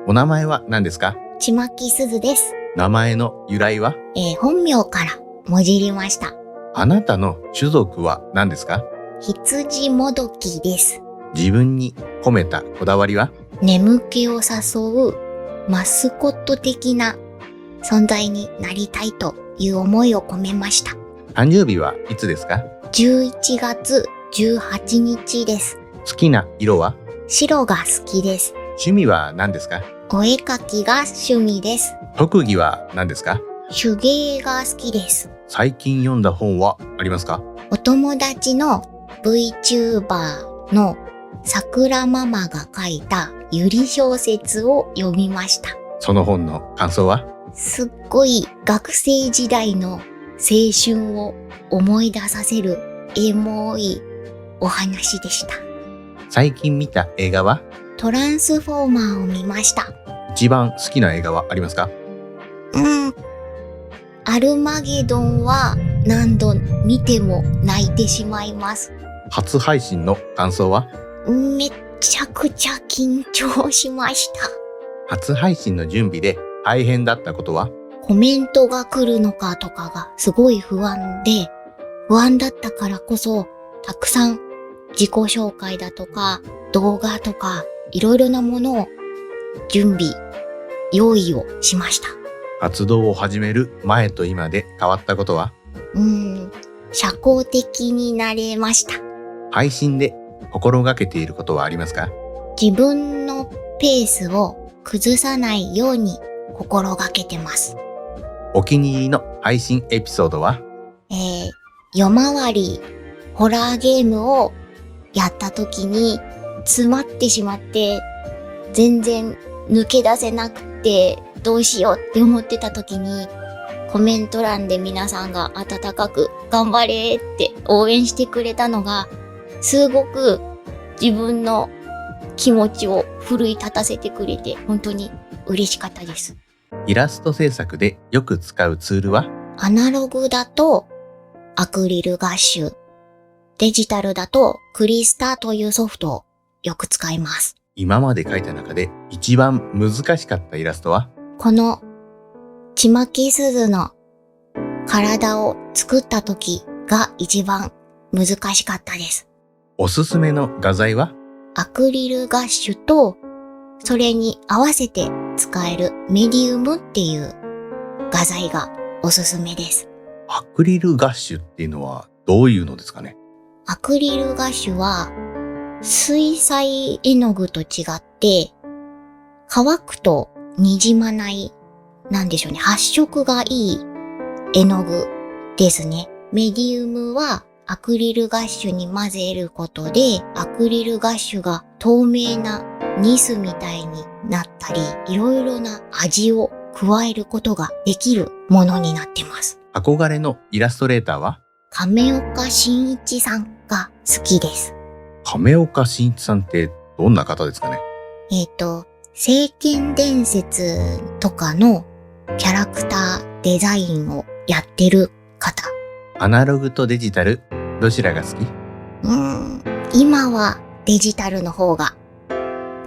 お名前は何ですか？ちまきすずです。名前の由来は？本名からもじりました。あなたの種族は何ですか？羊もどきです。自分に込めたこだわりは？眠気を誘うマスコット的な存在になりたいという思いを込めました。誕生日はいつですか11月18日です。好きな色は？白が好きです。趣味は何ですか？お絵描きが趣味です。特技は何ですか？手芸が好きです。最近読んだ本はありますか？お友達の VTuber のさくらママが書いたゆり小説を読みました。その本の感想は？すっごい学生時代の青春を思い出させるエモいお話でした。最近見た映画は？トランスフォーマーを見ました。一番好きな映画はありますか？アルマゲドンは何度見ても泣いてしまいます。初配信の感想は？めっちゃくちゃ緊張しました。初配信の準備で大変だったことは？コメントが来るのかとかがすごい不安だったからこそ、たくさん自己紹介だとか動画とかいろいろなものを用意をしました。活動を始める前と今で変わったことは？社交的になれました。配信で心がけていることはありますか？自分のペースを崩さないように心がけてます。お気に入りの配信エピソードは？夜回りホラーゲームをやった時に詰まってしまって全然抜け出せなくてどうしようって思ってた時にコメント欄で皆さんが温かく頑張れって応援してくれたのがすごく自分の気持ちを奮い立たせてくれて本当に嬉しかったです。イラスト制作でよく使うツールは？アナログだとアクリルガッシュ、デジタルだとクリスタというソフトをよく使います。今まで描いた中で一番難しかったイラストは？このちまきすずの体を作った時が一番難しかったです。おすすめの画材は？アクリルガッシュとそれに合わせて使えるメディウムっていう画材がおすすめです。アクリルガッシュっていうのはどういうのですかね？アクリルガッシュは水彩絵の具と違って乾くとにじまないなんでしょうね、発色がいい絵の具ですね。メディウムはアクリルガッシュに混ぜることでアクリルガッシュが透明なニスみたいになったりいろいろな味を加えることができるものになってます。憧れのイラストレーターは？亀岡真一さんが好きです。亀岡真一さんってどんな方ですかね？聖剣伝説とかのキャラクターデザインをやってる方。アナログとデジタル、どちらが好き？今はデジタルの方が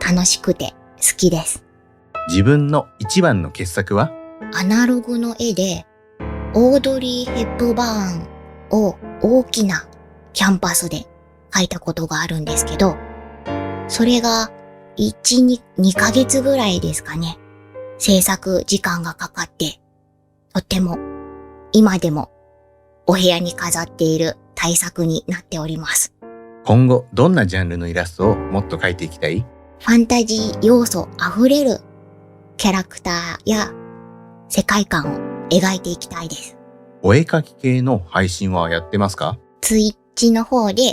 楽しくて好きです。自分の一番の傑作は？アナログの絵でオードリー・ヘップバーンを大きなキャンパスで描いたことがあるんですけど、それが2ヶ月ぐらいですかね。制作時間がかかって、とっても今でもお部屋に飾っている大作になっております。今後どんなジャンルのイラストをもっと描いていきたい？ファンタジー要素あふれるキャラクターや世界観を描いていきたいです。お絵描き系の配信はやってますか？ツイッチの方で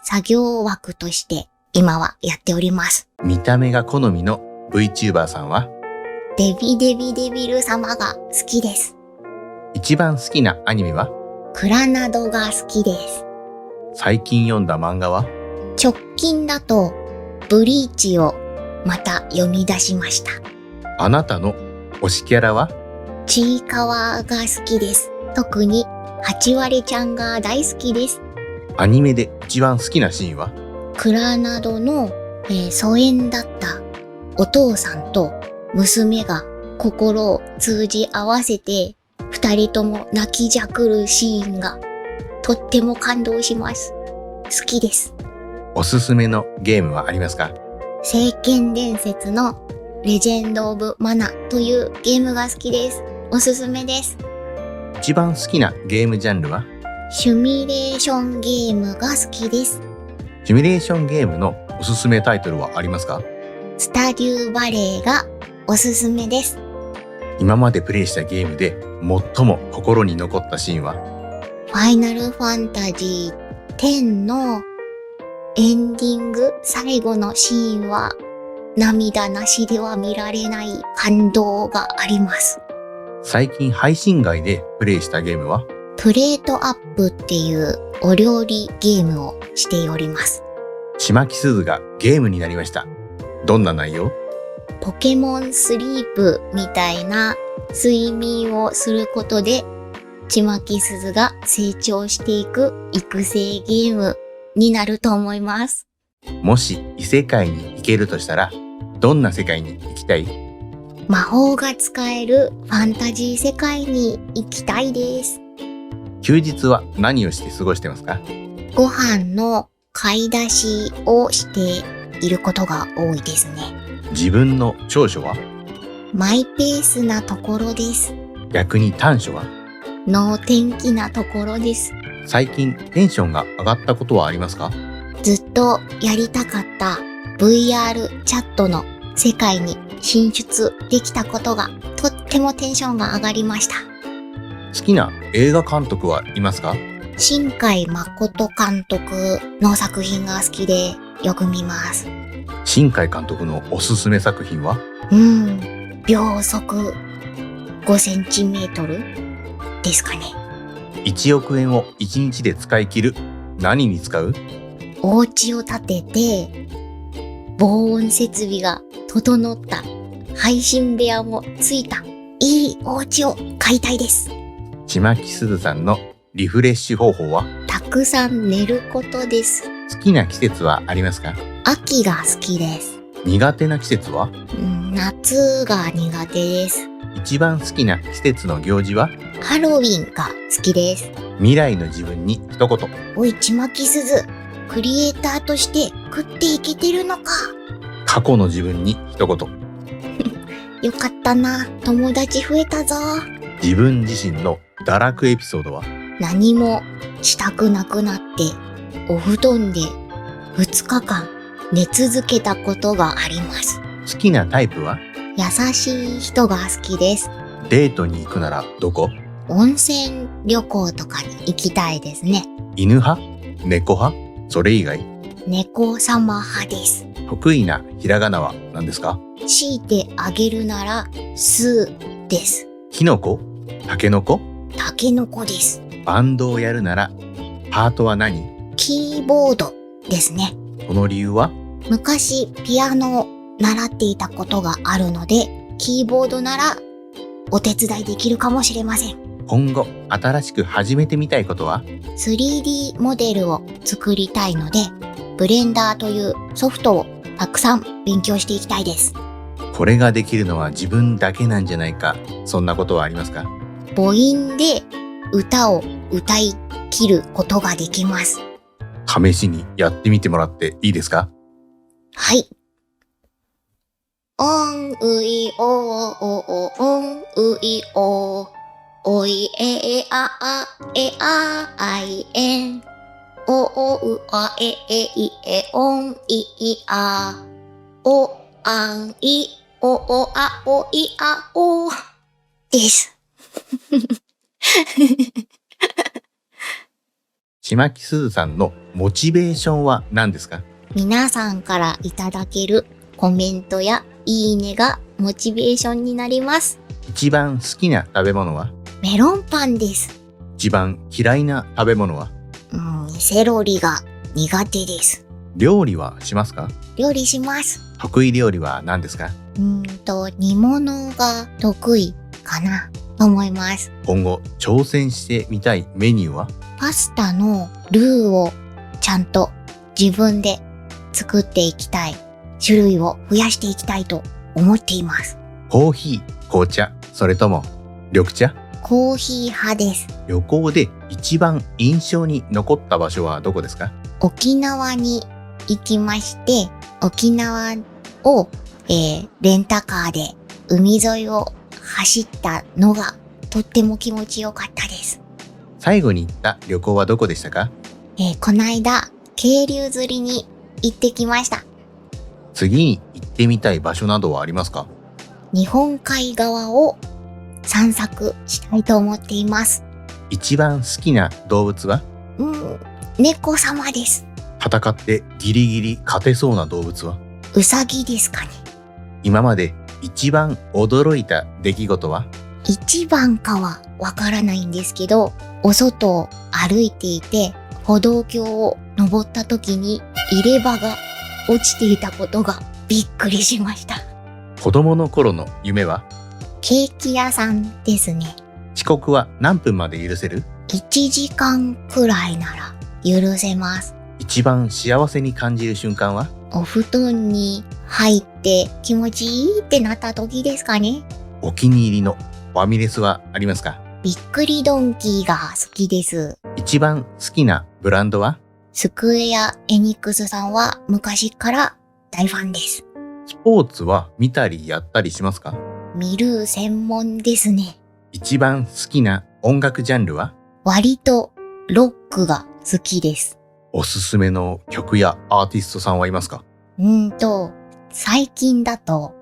作業枠として今はやっております。見た目が好みの VTuber さんは？デビデビデビル様が好きです。一番好きなアニメは？クラナドが好きです。最近読んだ漫画は？直近だとブリーチをまた読み出しました。あなたの推しキャラは？ちいかわが好きです。特にハチワレちゃんが大好きです。アニメで一番好きなシーンは？クラナドの、疎遠だったお父さんと娘が心を通じ合わせて、二人とも泣きじゃくるシーンがとっても感動します。好きです。おすすめのゲームはありますか？聖剣伝説のレジェンド・オブ・マナというゲームが好きです。おすすめです。一番好きなゲームジャンルは？シミュレーションゲームが好きです。シミュレーションゲームのおすすめタイトルはありますか？スタデューバレーがおすすめです。今までプレイしたゲームで最も心に残ったシーンは？ファイナルファンタジー10のエンディング最後のシーンは涙なしでは見られない感動があります。最近配信外でプレイしたゲームは？プレートアップっていうお料理ゲームをしております。ちまきすずがゲームになりました。どんな内容？ポケモンスリープみたいな睡眠をすることでちまきすずが成長していく育成ゲームになると思います。もし異世界に行けるとしたらどんな世界に行きたい？魔法が使えるファンタジー世界に行きたいです。休日は何をして過ごしてますか？ご飯の買い出しをしていることが多いですね。自分の長所は？マイペースなところです。逆に短所は？能天気なところです。最近テンションが上がったことはありますか？ずっとやりたかった VR チャットの世界に進出できたことがとってもテンションが上がりました。好きな映画監督はいますか？新海誠監督の作品が好きでよく見ます。新海監督のおすすめ作品は？秒速5センチメートルですかね。1億円を1日で使い切る。何に使う？お家を建てて防音設備が整った配信部屋もついたいいお家を買いたいです。ちまきすずさんのリフレッシュ方法は？たくさん寝ることです。好きな季節はありますか？秋が好きです。苦手な季節は？夏が苦手です。一番好きな季節の行事は？ハロウィンが好きです。未来の自分に一言。おいちまきすず、クリエイターとして食っていけてるのか。過去の自分に一言。よかったな、友達増えたぞ。自分自身の堕落エピソードは？何もしたくなくなってお布団で2日間寝続けたことがあります。好きなタイプは？優しい人が好きです。デートに行くならどこ？温泉旅行とかに行きたいですね。犬派？猫派？それ以外？猫様派です。得意なひらがなは何ですか？強いてあげるならすです。キノコ？タケノコ？タケノコです。バンドをやるならパートは何？キーボードですね。その理由は？昔ピアノを習っていたことがあるので、キーボードならお手伝いできるかもしれません。今後新しく始めてみたいことは？ 3D モデルを作りたいので、ブレンダーというソフトをたくさん勉強していきたいです。これができるのは自分だけなんじゃないか、そんなことはありますか？母音で歌を歌い切ることができます。試しにやってみてもらっていいですか？はい。おんういおおおんういおおいええああえああいえんおおうあええいえおんいいあおあんいおおあおいあおです。ちまきすずさんのモチベーションは何ですか？皆さんからいただけるコメントやいいねがモチベーションになります。一番好きな食べ物は？メロンパンです。一番嫌いな食べ物は？セロリが苦手です。料理はしますか？料理します。得意料理は何ですか？煮物が得意かなと思います。今後挑戦してみたいメニューは？パスタのルーをちゃんと自分で作っていきたい。種類を増やしていきたいと思っています。コーヒー、紅茶、それとも緑茶？コーヒー派です。旅行で一番印象に残った場所はどこですか？沖縄に行きまして、沖縄を、レンタカーで海沿いを走ったのがとっても気持ちよかったです。最後に行った旅行はどこでしたか？こないだ、渓流釣りに行ってきました。次に行ってみたい場所などはありますか？日本海側を散策したいと思っています。一番好きな動物は？猫様です。戦ってギリギリ勝てそうな動物は？うさぎですかね。今まで一番驚いた出来事は？一番かはわからないんですけど、お外を歩いていて、歩道橋を登った時に入れ歯が落ちていたことがびっくりしました。子供の頃の夢は？ケーキ屋さんですね。遅刻は何分まで許せる？ 1時間くらいなら許せます。一番幸せに感じる瞬間は？お布団に入って気持ちいいってなった時ですかね。お気に入りのファミレスはありますか？びっくりドンキーが好きです。一番好きなブランドは？スクエア・エニックスさんは昔から大ファンです。スポーツは見たりやったりしますか？見る専門ですね。一番好きな音楽ジャンルは？割とロックが好きです。おすすめの曲やアーティストさんはいますか？最近だと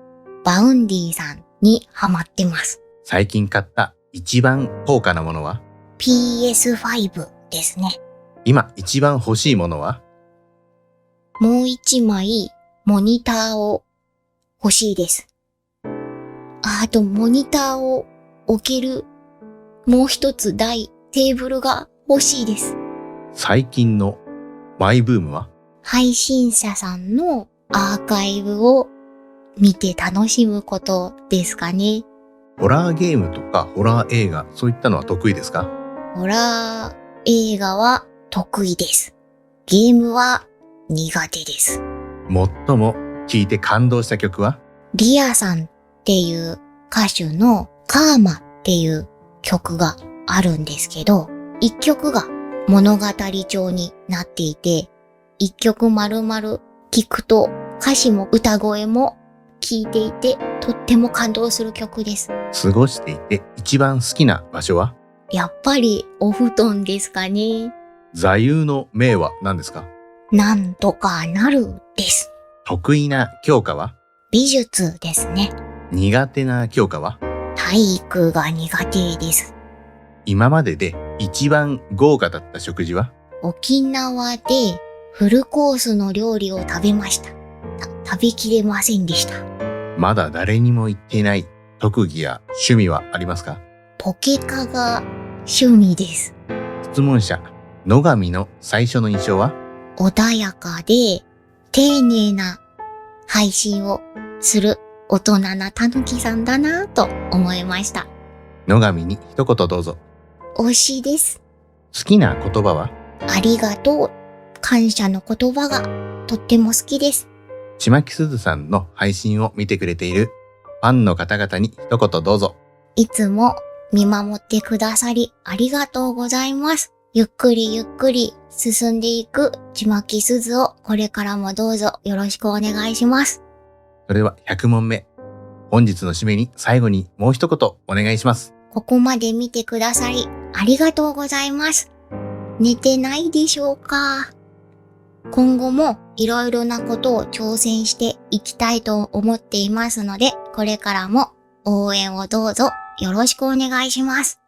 バウンディさんにハマってます。最近買った一番高価なものは？ PS5 ですね。今一番欲しいものは？もう一枚モニターを欲しいです。あとモニターを置けるもう一つテーブルが欲しいです。最近のマイブームは？配信者さんのアーカイブを見て楽しむことですかね。ホラーゲームとかホラー映画、そういったのは得意ですか？ホラー映画は得意です。ゲームは苦手です。最も聴いて感動した曲は？リアさんっていう歌手のカーマっていう曲があるんですけど、一曲が物語調になっていて、一曲丸々聴くと歌詞も歌声も聴いていてとっても感動する曲です。過ごしていて一番好きな場所は？やっぱりお布団ですかね。座右の銘は何ですか？なんとかなるです。得意な教科は？美術ですね。苦手な教科は？体育が苦手です。今までで一番豪華だった食事は？沖縄でフルコースの料理を食べました。食べきれませんでした。まだ誰にも言っていない特技や趣味はありますか？ポケカが趣味です。質問者、野上の最初の印象は？穏やかで丁寧な配信をする大人なたぬきさんだなぁと思いました。野上に一言どうぞ。推しです。好きな言葉は？ありがとう。感謝の言葉がとっても好きです。ちまきすずさんの配信を見てくれているファンの方々に一言どうぞ。いつも見守ってくださりありがとうございます。ゆっくりゆっくり進んでいくちまきすずをこれからもどうぞよろしくお願いします。それでは100問目。本日の締めに最後にもう一言お願いします。ここまで見てくださりありがとうございます。寝てないでしょうか？今後もいろいろなことを挑戦していきたいと思っていますので、これからも応援をどうぞよろしくお願いします。